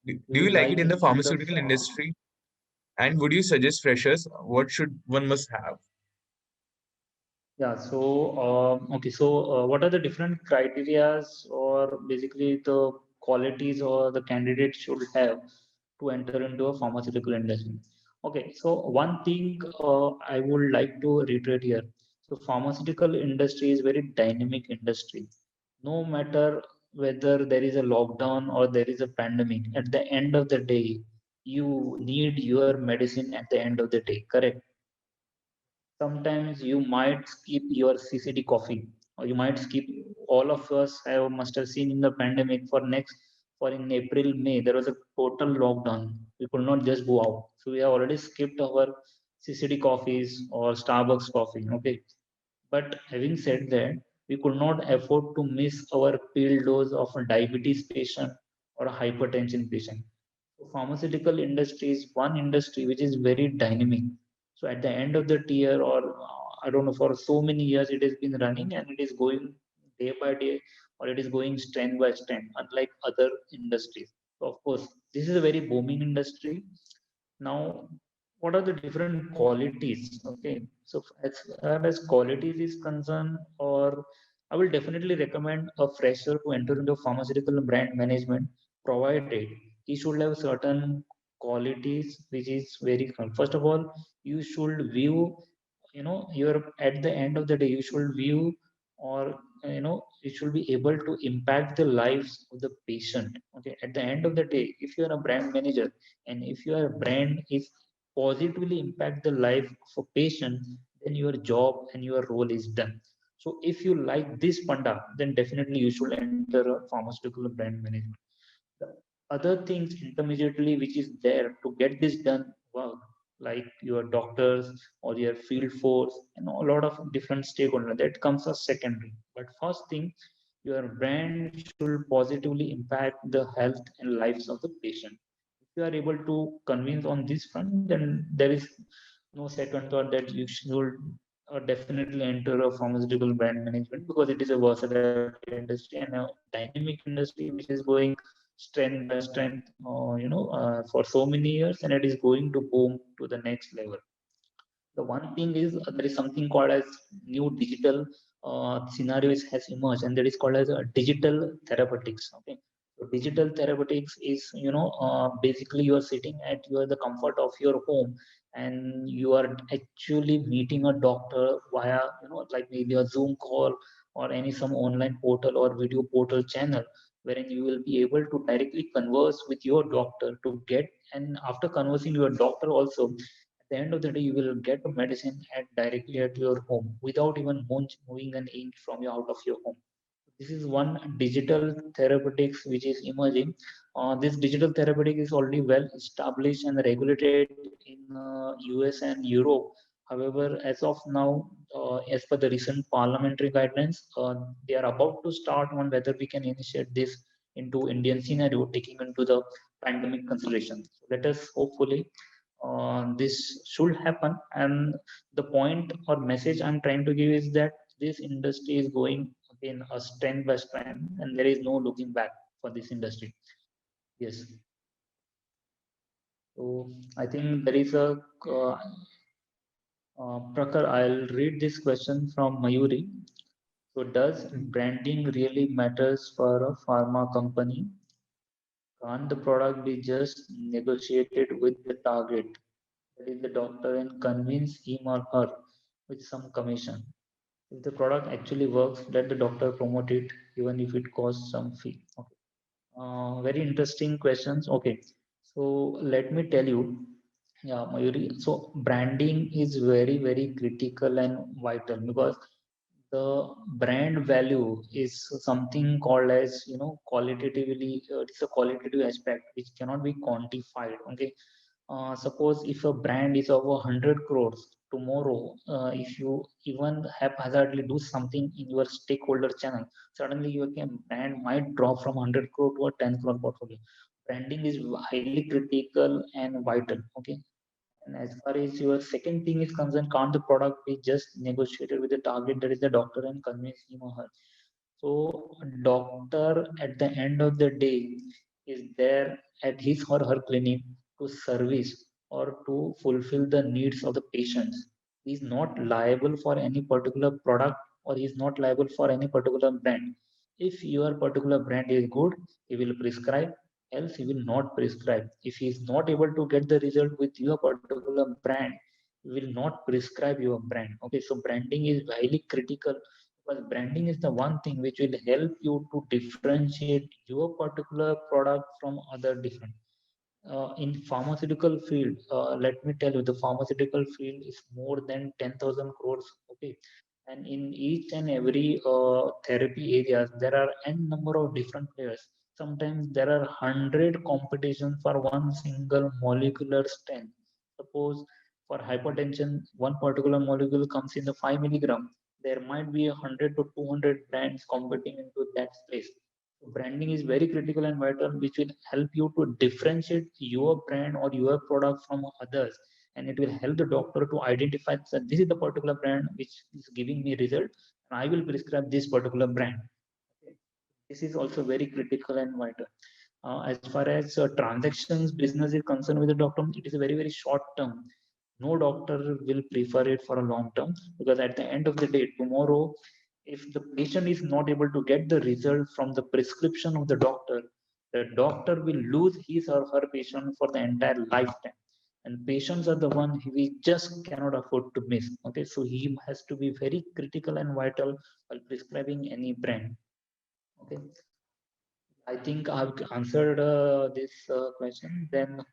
Do do you you like it like in the it in the pharmaceutical industry? And would you suggest freshers what should one must have? Yeah, so okay, so what are the different criterias or basically the qualities or the candidate should have to enter into a pharmaceutical industry? Okay, so one thing I would like to reiterate here. So pharmaceutical industry is very dynamic industry. No matter whether there is a lockdown or there is a pandemic, at the end of the day, you need your medicine at the end of the day, correct? Sometimes you might skip your CCD coffee, or you might skip. All of us have must have seen in the pandemic for in April May there was a total lockdown. We could not just go out, so we have already skipped our CCD coffees or Starbucks coffee. Okay, but having said that, we could not afford to miss our pill dose of a diabetes patient or a hypertension patient. So pharmaceutical industry is one industry which is very dynamic. So at the end of the tier, or I don't know, for so many years it has been running and it is going day by day, or it is going strength by strength, unlike other industries. So of course, this is a very booming industry. Now, what are the different qualities? Okay, so as far as qualities is concerned, or I will definitely recommend a fresher to enter into pharmaceutical brand management, provided he should have certain qualities which is very first of all, you should view, you're at the end of the day, you should view, or you should be able to impact the lives of the patient. Okay, at the end of the day, if you are a brand manager and if your brand is positively impact the life of a patient, then your job and your role is done. So if you like this panda, then definitely you should enter a pharmaceutical brand management. The other things intermediately which is there to get this done work, like your doctors or your field force and a lot of different stakeholders, that comes as secondary. But first thing, your brand should positively impact the health and lives of the patient. If you are able to convince on this front, then there is no second thought that you should definitely enter a pharmaceutical brand management, because it is a versatile industry and a dynamic industry which is going strength by strength, for so many years, and it is going to boom to the next level. The one thing is there is something called as new digital scenarios has emerged, and that is called as digital therapeutics. Okay, so digital therapeutics is basically you are sitting at the comfort of your home, and you are actually meeting a doctor via like maybe a Zoom call or any some online portal or video portal channel, wherein you will be able to directly converse with your doctor to get, and after conversing your doctor also, at the end of the day, you will get the medicine at directly at your home without even moving an inch from your out of your home. This is one digital therapeutics which is emerging. This digital therapeutic is already well established and regulated in US and Europe. However, as of now, as per the recent parliamentary guidelines, they are about to start on whether we can initiate this into Indian scenario, taking into the pandemic consideration. So let us hopefully this should happen. And the point or message I'm trying to give is that this industry is going in a strength by strength, and there is no looking back for this industry. Yes. So I think there is a Prakar, I'll read this question from Mayuri. So does branding really matters for a pharma company? Can't the product be just negotiated with the target, that is the doctor, and convince him or her with some commission? If the product actually works, let the doctor promote it, even if it costs some fee. Okay. Very interesting questions. Okay, so let me tell you, yeah, Mayuri. So branding is very critical and vital because the brand value is something called as qualitatively. It's a qualitative aspect which cannot be quantified. Okay, suppose if a brand is over 100 crores tomorrow, if you even haphazardly do something in your stakeholder channel, suddenly your brand might drop from 100 crore to a 10 crore portfolio. Branding is highly critical and vital. Okay, and as far as your second thing is concerned, can't the product be just negotiated with the target, that is the doctor, and convince him or her? So doctor at the end of the day is there at his or her clinic to service or to fulfill the needs of the patients. He is not liable for any particular product, or he is not liable for any particular brand. If your particular brand is good, he will prescribe, else he will not prescribe. If he is not able to get the result with your particular brand, he will not prescribe your brand. Okay, so branding is highly critical because branding is the one thing which will help you to differentiate your particular product from other different. In pharmaceutical field, let me tell you, the pharmaceutical field is more than 10,000 crores. Okay, and in each and every therapy areas, there are n number of different players. Sometimes there are 100 competitions for one single molecular strength. Suppose for hypertension, one particular molecule comes in the 5 milligram. There might be 100 to 200 brands competing into that space. Branding is very critical and vital, which will help you to differentiate your brand or your product from others, and it will help the doctor to identify that this is the particular brand which is giving me result, and I will prescribe this particular brand. Okay. This is also very critical and vital. As far as transactions business is concerned with the doctor, it is a very short term. No doctor will prefer it for a long term, because at the end of the day, tomorrow, if the patient is not able to get the result from the prescription of the doctor will lose his or her patient for the entire lifetime. And patients are the one we just cannot afford to miss. Okay, so he has to be very critical and vital while prescribing any brand. Okay, I think I've answered this question. Then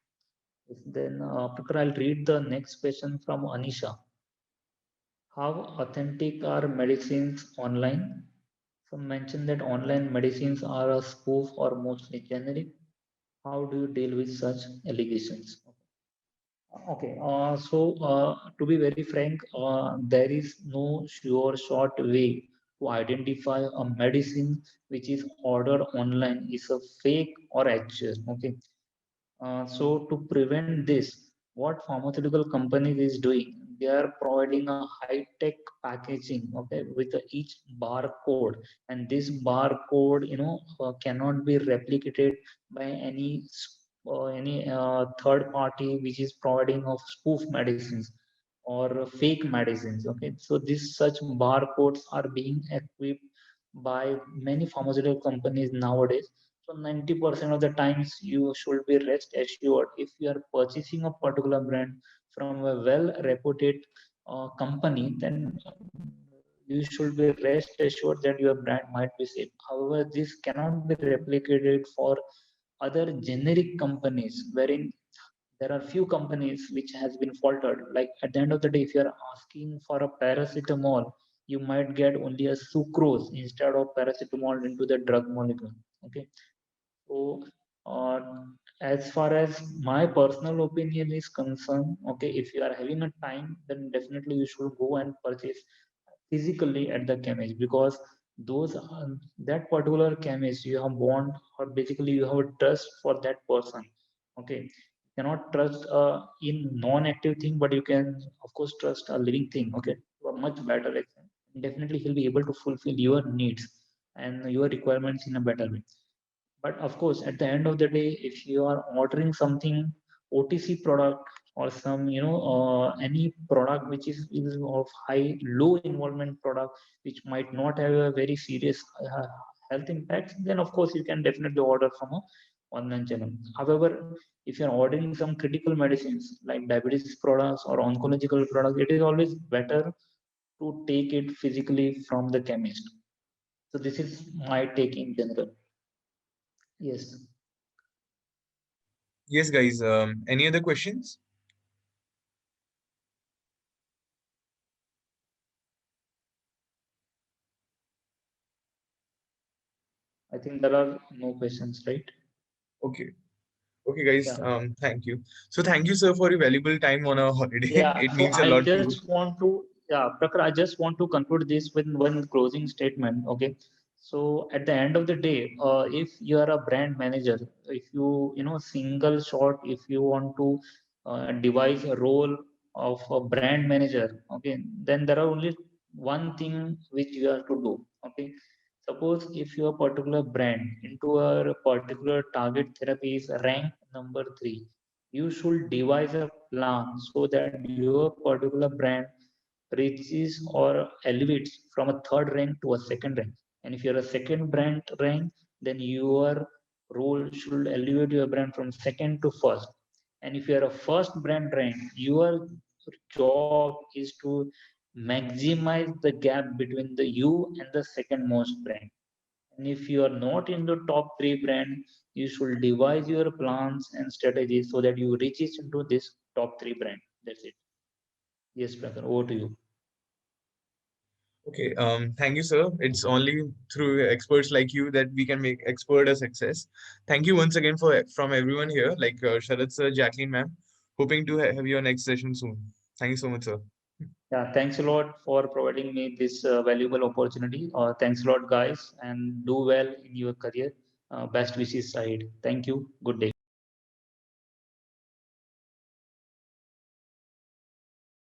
I'll read the next question from Anisha. How authentic are medicines online? Some mention that online medicines are a spoof or mostly generic. How do you deal with such allegations? Okay, to be very frank, there is no sure short way to identify a medicine which is ordered online is a fake or actual. Okay, so to prevent this, what pharmaceutical companies is doing, they are providing a high-tech packaging, okay, with each barcode, and this barcode, cannot be replicated by any third party which is providing of spoof medicines or fake medicines. Okay, so these such barcodes are being equipped by many pharmaceutical companies nowadays. So 90% of the times you should be rest assured, if you are purchasing a particular brand from a well reputed company, then you should be rest assured that your brand might be safe. However, this cannot be replicated for other generic companies, wherein there are few companies which has been faltered. Like at the end of the day, if you are asking for a paracetamol, you might get only a sucrose instead of paracetamol into the drug molecule. Okay, so uh, as far as my personal opinion is concerned, okay, if you are having a time, then definitely you should go and purchase physically at the chemist, because those that particular chemist you have bond, or basically you have a trust for that person. Okay, you cannot trust in non-active thing, but you can of course trust a living thing. Okay, to a much better extent. Definitely he'll be able to fulfill your needs and your requirements in a better way. But of course, at the end of the day, if you are ordering something OTC product, or some any product which is of high low involvement product, which might not have a very serious health impact, then of course you can definitely order from a online channel. However, if you are ordering some critical medicines like diabetes products or oncological products, it is always better to take it physically from the chemist. So this is my take in general. Yes. Yes, guys. Any other questions? I think there are no questions, right? Okay. Okay, guys. Yeah. Thank you. So thank you, sir, for your valuable time on a holiday. Yeah. It So means a I lot to. just want to, yeah, Prakhar, I just want to conclude this with one closing statement. Okay. So at the end of the day, if you are a brand manager, if single shot, if you want to devise a role of a brand manager, okay, then there are only one thing which you have to do. Okay. Suppose if your particular brand into a particular target therapy is rank number 3, you should devise a plan so that your particular brand reaches or elevates from a third rank to a second rank. And if you're a second brand rank, then your role should elevate your brand from second to first. And if you're a first brand rank, your job is to maximize the gap between the you and the second most brand. And if you are not in the top 3 brand, you should devise your plans and strategies so that you reaches into this top 3 brand. That's it. Yes, Prakhar, over to you. Okay. Thank you, sir. It's only through experts like you that we can make expert a success. Thank you once again for from everyone here, like Sharad sir, Jacqueline ma'am. Hoping to have your next session soon. Thank you so much, sir. Yeah, thanks a lot for providing me this valuable opportunity. Thanks a lot, guys, and do well in your career. Best wishes side. Thank you. Good day.